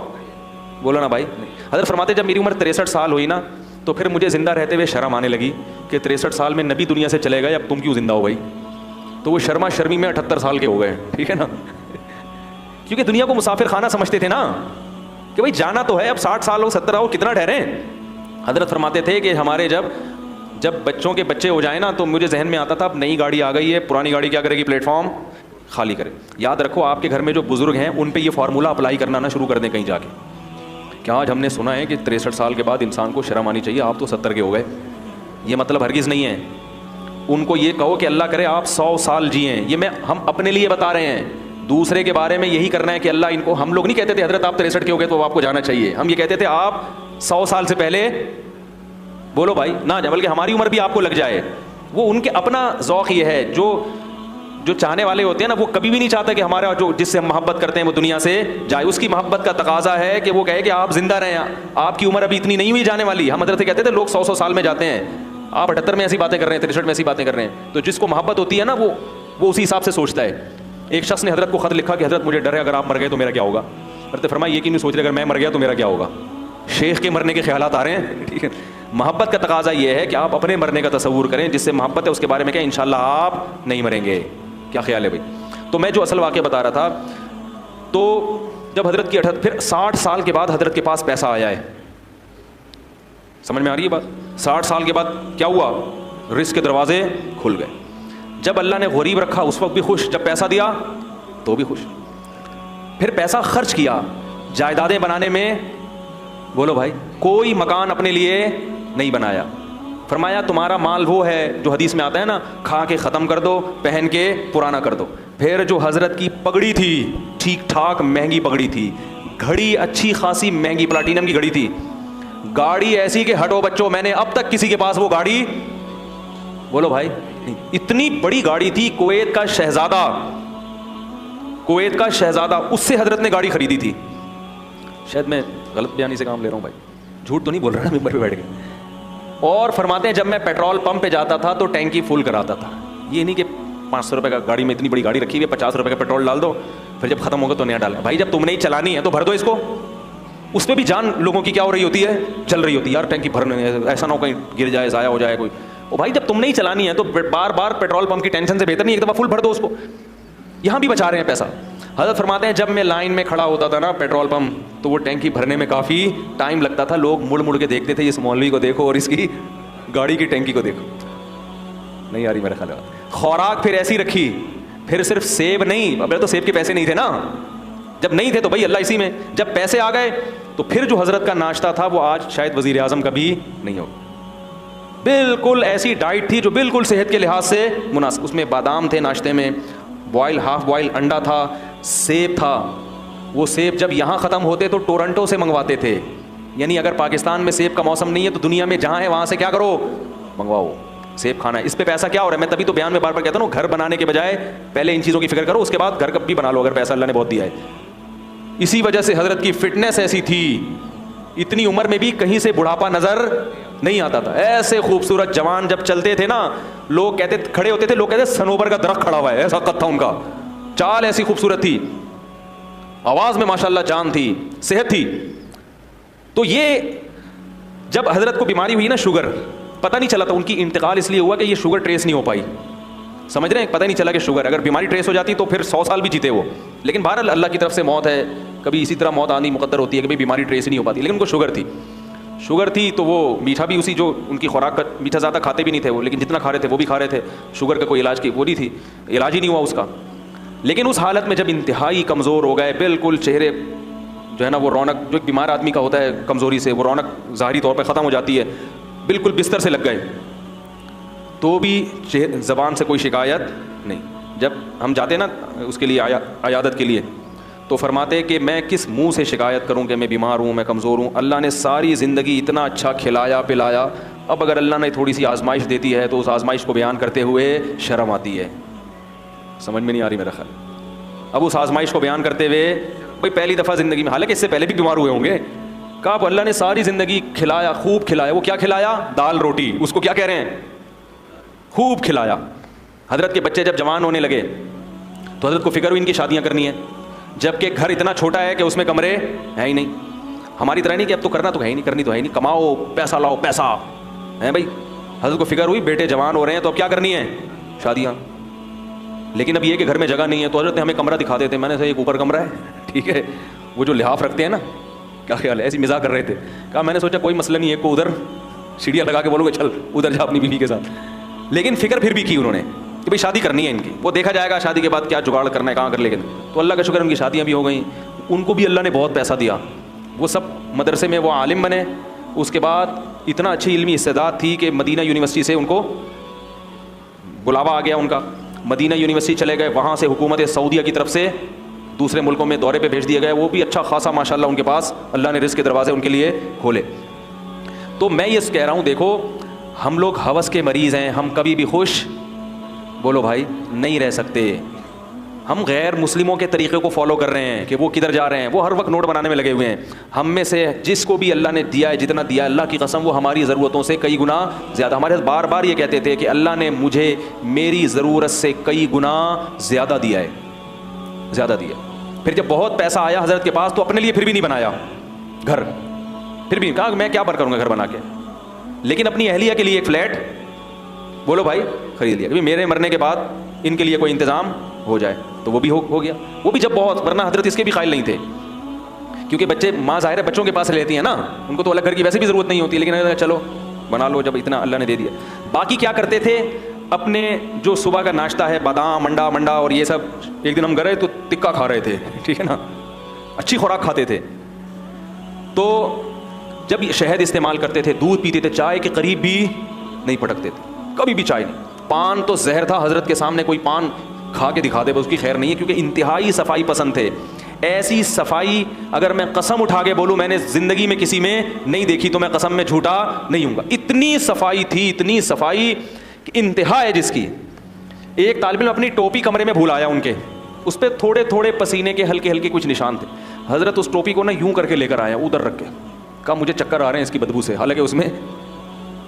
بولو نا بھائی. حضرت فرماتے جب میری عمر 63 سال ہوئی نا تو پھر مجھے زندہ رہتے ہوئے شرم آنے لگی کہ 63 سال میں نبی دنیا سے چلے گئے, اب تم کیوں زندہ ہو گئی. تو وہ شرما شرمی میں 78 سال کے ہو گئے, ٹھیک ہے نا, کیونکہ دنیا کو مسافر خانہ سمجھتے تھے نا, کہ بھائی جانا تو ہے, اب 60 سال ہو 70 ہو کتنا ٹھہرے. حضرت فرماتے تھے کہ ہمارے جب بچوں کے بچے ہو جائیں نا, تو مجھے ذہن میں آتا تھا اب نئی گاڑی آ گئی ہے, پرانی گاڑی کیا کرے گی, پلیٹ فارم خالی کرے. یاد رکھو آپ کے گھر میں جو بزرگ ہیں ان پہ یہ فارمولہ اپلائی کرنا نہ شروع کر دیں کہیں جا کے. کیا آج ہم نے سنا ہے کہ 63 سال کے بعد انسان کو شرم آنی چاہیے, آپ تو 70 کے ہو گئے. یہ مطلب ہرگز نہیں ہے. ان کو یہ کہو کہ اللہ کرے آپ 100 سال جئیں, یہ ہم اپنے لیے بتا رہے ہیں. دوسرے کے بارے میں یہی کرنا ہے کہ اللہ ان کو, ہم لوگ نہیں کہتے تھے حضرت آپ 63 کے ہو گئے تو آپ کو جانا چاہیے, ہم یہ کہتے تھے آپ 100 سال سے پہلے بولو بھائی نہ جا, بلکہ ہماری عمر بھی آپ کو لگ جائے. وہ ان کے اپنا ذوق یہ ہے. جو چاہنے والے ہوتے ہیں نا, وہ کبھی بھی نہیں چاہتا کہ ہمارا جو جس سے ہم محبت کرتے ہیں وہ دنیا سے جائے. اس کی محبت کا تقاضا ہے کہ وہ کہے کہ آپ زندہ رہیں, آپ کی عمر ابھی اتنی نہیں ہوئی جانے والی. ہم حضرت سے کہتے تھے لوگ 100 سال میں جاتے ہیں, آپ 78 میں ایسی باتیں کر رہے ہیں, 63 میں ایسی باتیں کر رہے ہیں. تو جس کو محبت ہوتی ہے نا وہ اسی حساب سے سوچتا ہے. ایک شخص نے حضرت کو خط لکھا کہ حضرت مجھے ڈر ہے اگر آپ مر گئے تو میرا کیا ہوگا. حضرت فرمایا یہ کیوں نہیں سوچ رہے اگر میں مر گیا تو میرا کیا ہوگا. شیخ کے مرنے کے خیالات آ رہے ہیں, ٹھیک ہے. محبت کا تقاضا یہ ہے کہ آپ اپنے مرنے کا تصور کریں, جس سے محبت ہے اس کے بارے میں کہ انشاءاللہ آپ نہیں مریں گے. کیا خیال ہے بھائی. تو میں جو اصل واقعہ بتا رہا تھا, تو جب حضرت کی پھر 60 سال کے بعد حضرت کے پاس پیسہ آیا ہے. سمجھ میں آ رہی ہے بات. 60 سال کے بعد کیا ہوا, رزق کے دروازے کھل گئے. جب اللہ نے غریب رکھا اس وقت بھی خوش, جب پیسہ دیا تو بھی خوش. پھر پیسہ خرچ کیا جائیدادیں بنانے میں, بولو بھائی, کوئی مکان اپنے لیے نہیں بنایا. فرمایا تمہارا مال وہ ہے جو حدیث میں آتا ہے نا, کھا کے ختم کر دو, پہن کے پرانا کر دو. پھر جو حضرت کی پگڑی تھی, ٹھیک ٹھاک مہنگی پگڑی تھی, گھڑی اچھی خاصی مہنگی پلاٹینم کی گھڑی تھی, گاڑی ایسی کہ ہٹو بچوں میں نے اب تک کسی کے پاس وہ گاڑی, بولو بھائی, اتنی بڑی گاڑی تھی. کویت کا شہزادہ اس سے حضرت نے گاڑی خریدی تھی. شاید میں غلط بیانی سے کام لے رہا ہوں بھائی, جھوٹ تو نہیں بول رہا نا ممبر پہ بیٹھ کے. اور فرماتے ہیں جب میں پیٹرول پمپ پہ جاتا تھا تو ٹینکی فل کراتا تھا. یہ نہیں کہ 500 روپے کا گاڑی میں اتنی بڑی گاڑی رکھی ہوئی ہے, 50 روپے کا پیٹرول ڈال دو, پھر جب ختم ہوگا تو نیا ڈالنا. بھائی جب تم نے ہی چلانی ہے تو بھر دو اس کو. اس پہ بھی جان لوگوں کی کیا ہو رہی ہوتی ہے, چل رہی ہوتی ہے. یار ٹینکی بھرنے, ایسا نہ ہو کہیں گر جائے, ضائع ہو جائے کوئی. او بھائی جب تم نے ہی چلانی ہے تو بار بار پیٹرول پمپ کی ٹینشن سے بہتر نہیں ایک دفعہ فل بھر دو اس کو. یہاں بھی بچا رہے ہیں پیسہ. حضرت فرماتے ہیں جب میں لائن میں کھڑا ہوتا تھا نا پیٹرول پمپ, تو وہ ٹینکی بھرنے میں کافی ٹائم لگتا تھا. لوگ مڑ مڑ کے دیکھتے تھے, اس مولوی کو دیکھو اور اس کی گاڑی کی ٹینکی کو دیکھو. نہیں آ رہی میرے خیال. خوراک پھر ایسی رکھی, پھر صرف سیب نہیں, اب تو سیب کے پیسے نہیں تھے نا, جب نہیں تھے تو بھائی اللہ اسی میں, جب پیسے آ گئے تو پھر جو حضرت کا ناشتہ تھا وہ آج شاید وزیر اعظم کا بھی نہیں ہوگا. بالکل ایسی ڈائٹ تھی جو بالکل صحت کے لحاظ سے مناسب. اس میں بادام تھے ناشتے میں, ہاف بوائل انڈا تھا, سیب تھا. وہ سیب جب یہاں ختم ہوتے تو ٹورنٹو سے منگواتے تھے. یعنی اگر پاکستان میں سیب کا موسم نہیں ہے تو دنیا میں جہاں ہے وہاں سے کیا کرو, منگواؤ, سیب کھانا ہے. اس پہ پیسہ کیا ہو رہا ہے, میں تبھی تو بیان میں بار بار کہتا ہوں گھر بنانے کے بجائے پہلے ان چیزوں کی فکر کرو, اس کے بعد گھر کب بھی بنا لو اگر پیسہ اللہ نے بہت دیا ہے. اسی وجہ سے حضرت کی فٹنس ایسی تھی, اتنی عمر میں بھی کہیں سے بڑھاپا نظر نہیں آتا تھا. ایسے خوبصورت جوان جب چلتے تھے نا, لوگ کہتے کھڑے ہوتے تھے, لوگ کہتے سنوبر کا درخت کھڑا ہوا ہے, ایسا قد تھا ان کا. چال ایسی خوبصورت تھی, آواز میں ماشاءاللہ جان تھی, صحت تھی. تو یہ جب حضرت کو بیماری ہوئی نا شوگر, پتہ نہیں چلا تھا. ان کی انتقال اس لیے ہوا کہ یہ شوگر ٹریس نہیں ہو پائی. سمجھ رہے ہیں, پتہ نہیں چلا کہ شوگر, اگر بیماری ٹریس ہو جاتی تو پھر 100 سال بھی جیتے وہ. لیکن بہرحال اللہ کی طرف سے موت ہے, کبھی اسی طرح موت آنی مقدر ہوتی ہے, کبھی بیماری ٹریس نہیں ہو پاتی. لیکن ان کو شوگر تھی تو وہ میٹھا بھی اسی, جو ان کی خوراک کا میٹھا زیادہ کھاتے بھی نہیں تھے وہ, لیکن جتنا کھا رہے تھے وہ بھی کھا رہے تھے. شوگر کا کوئی علاج کی وہ نہیں تھی, علاج ہی نہیں ہوا اس کا. لیکن اس حالت میں جب انتہائی کمزور ہو گئے, بالکل چہرے جو ہے نا وہ رونق جو ایک بیمار آدمی کا ہوتا ہے کمزوری سے, وہ رونق ظاہری طور پہ ختم ہو جاتی ہے, بالکل بستر سے لگ گئے, تو بھی زبان سے کوئی شکایت نہیں. جب ہم جاتے نا اس کے لیے عیادت کے لیے, تو فرماتے کہ میں کس منہ سے شکایت کروں کہ میں بیمار ہوں, میں کمزور ہوں. اللہ نے ساری زندگی اتنا اچھا کھلایا پلایا, اب اگر اللہ نے تھوڑی سی آزمائش دیتی ہے تو اس آزمائش کو بیان کرتے ہوئے شرم آتی ہے. سمجھ میں نہیں آ رہی میرا خیال. اب اس آزمائش کو بیان کرتے ہوئے, بھائی پہلی دفعہ زندگی میں, حالانکہ اس سے پہلے بھی بیمار ہوئے ہوں گے, کہا اللہ نے ساری زندگی کھلایا, خوب کھلایا. وہ کیا کھلایا, دال روٹی, اس کو کیا کہہ رہے ہیں, خوب کھلایا. حضرت کے بچے جب جوان ہونے لگے تو حضرت کو فکر ہوئی ان کی شادیاں کرنی ہے, جبکہ گھر اتنا چھوٹا ہے کہ اس میں کمرے ہیں ہی نہیں. ہماری طرح نہیں کہ اب تو کرنا تو ہے ہی نہیں, کرنی تو ہے ہی نہیں, کماؤ پیسہ لاؤ پیسہ ہے بھائی. حضرت کو فکر ہوئی بیٹے جوان ہو رہے ہیں تو اب کیا کرنی ہے, شادیاں. لیکن اب یہ کہ گھر میں جگہ نہیں ہے تو حضرت نے ہمیں کمرہ دکھا دیتے. میں نے کہا ایک اوپر کمرہ ہے, ٹھیک ہے, وہ جو لحاف رکھتے ہیں نا, کیا خیال ہے, ایسی مزاح کر رہے تھے. کہا میں نے سوچا کوئی مسئلہ نہیں ہے, کو ادھر سیڑھیاں لگا کے بولو گے چل ادھر جا اپنی بیوی کے ساتھ. لیکن فکر پھر بھی کی انہوں نے کہ بھائی شادی کرنی ہے ان کی, وہ دیکھا جائے گا شادی کے بعد کیا جگاڑ کرنا ہے, کہاں کر لے گے. تو اللہ کا شکر ان کی شادیاں بھی ہو گئیں. ان کو بھی اللہ نے بہت پیسہ دیا, وہ سب مدرسے میں وہ عالم بنے. اس کے بعد اتنا اچھی علمی استعداد تھی کہ مدینہ یونیورسٹی سے ان کو بلاوا آ گیا ان کا, مدینہ یونیورسٹی چلے گئے. وہاں سے حکومت سعودیہ کی طرف سے دوسرے ملکوں میں دورے پہ بھیج دیے گئے. وہ بھی اچھا خاصا ماشاءاللہ ان کے پاس اللہ نے رزق کے دروازے ان کے لیے کھولے. تو میں یہ کہہ رہا ہوں, دیکھو ہم لوگ ہوس کے مریض ہیں, ہم کبھی بھی خوش بولو بھائی نہیں رہ سکتے. ہم غیر مسلموں کے طریقے کو فالو کر رہے ہیں کہ وہ کدھر جا رہے ہیں, وہ ہر وقت نوٹ بنانے میں لگے ہوئے ہیں. ہم میں سے جس کو بھی اللہ نے دیا ہے, جتنا دیا ہے اللہ کی قسم وہ ہماری ضرورتوں سے کئی گنا زیادہ. ہمارے بار بار یہ کہتے تھے کہ اللہ نے مجھے میری ضرورت سے کئی گنا زیادہ دیا ہے, زیادہ دیا. پھر جب بہت پیسہ آیا حضرت کے پاس تو اپنے لیے پھر بھی نہیں بنایا گھر, پھر بھی کہا میں کیا کروں گا گھر بنا کے, لیکن اپنی اہلیہ کے لیے ایک فلیٹ بولو بھائی خرید لیا کہ میرے مرنے کے بعد ان کے لیے کوئی انتظام ہو جائے. تو وہ بھی ہو گیا. وہ بھی جب بہت, ورنہ حضرت اس کے بھی قائل نہیں تھے, کیونکہ بچے ماں ظاہر ہے بچوں کے پاس لیتی ہیں نا, ان کو تو الگ گھر کی ویسے بھی ضرورت نہیں ہوتی, لیکن چلو بنا لو جب اتنا اللہ نے دے دیا. باقی کیا کرتے تھے, اپنے جو صبح کا ناشتہ ہے بادام منڈا اور یہ سب, ایک دن ہم گئے تو ٹکا کھا رہے تھے, ٹھیک ہے نا, اچھی خوراک کھاتے تھے. تو جب شہد استعمال کرتے تھے, دودھ پیتے تھے, چائے کے قریب بھی نہیں پٹکتے تھے, کبھی بھی چائے نہیں. پان تو زہر تھا, حضرت کے سامنے کوئی پان کھا کے دکھا دے بس اس کی خیر نہیں ہے, کیونکہ انتہائی صفائی پسند تھے. ایسی صفائی اگر میں قسم اٹھا کے بولوں میں نے زندگی میں کسی میں نہیں دیکھی تو میں قسم میں جھوٹا نہیں ہوں گا. اتنی صفائی تھی, اتنی صفائی کہ انتہا ہے جس کی. ایک طالب علم اپنی ٹوپی کمرے میں بھول آیا ان کے, اس پہ تھوڑے تھوڑے پسینے کے ہلکے ہلکے کچھ نشان تھے. حضرت اس ٹوپی کو نا یوں کر کے لے کر آیا, ادھر رکھ کے, کہا مجھے چکر آ رہے ہیں اس کی بدبو سے, حالانکہ اس میں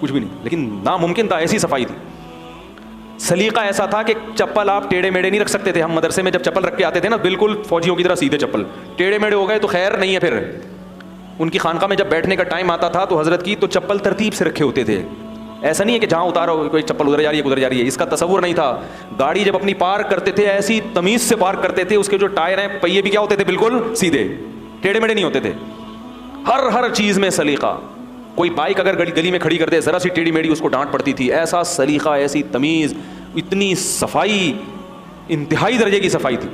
کچھ بھی نہیں, لیکن ناممکن تھا, ایسی صفائی تھی. سلیقہ ایسا تھا کہ چپل آپ ٹیڑھے میڑے نہیں رکھ سکتے تھے. ہم مدرسے میں جب چپل رکھ کے آتے تھے نا بالکل فوجیوں کی طرح سیدھے چپل, ٹیڑھے میڑے ہو گئے تو خیر نہیں ہے. پھر ان کی خانقاہ میں جب بیٹھنے کا ٹائم آتا تھا تو حضرت کی تو چپل ترتیب سے رکھے ہوتے تھے. ایسا نہیں ہے کہ جہاں اتارو کوئی چپل ادھر جا رہی ہے ادھر جا رہی ہے, اس کا تصور نہیں تھا. گاڑی جب اپنی پارک کرتے تھے ایسی تمیز سے پارک کرتے تھے, اس کے جو ٹائر ہیں پہیے بھی کیا ہوتے تھے بالکل سیدھے, ٹیڑھے میڑے نہیں ہوتے تھے. ہر چیز میں سلیقہ. کوئی بائک اگر گلی میں کھڑی کرتے ذرا سی ٹیڑھی میڑھی اس کو ڈانٹ پڑتی تھی. ایسا سلیقہ, ایسی تمیز, اتنی صفائی, انتہائی درجے کی صفائی تھی.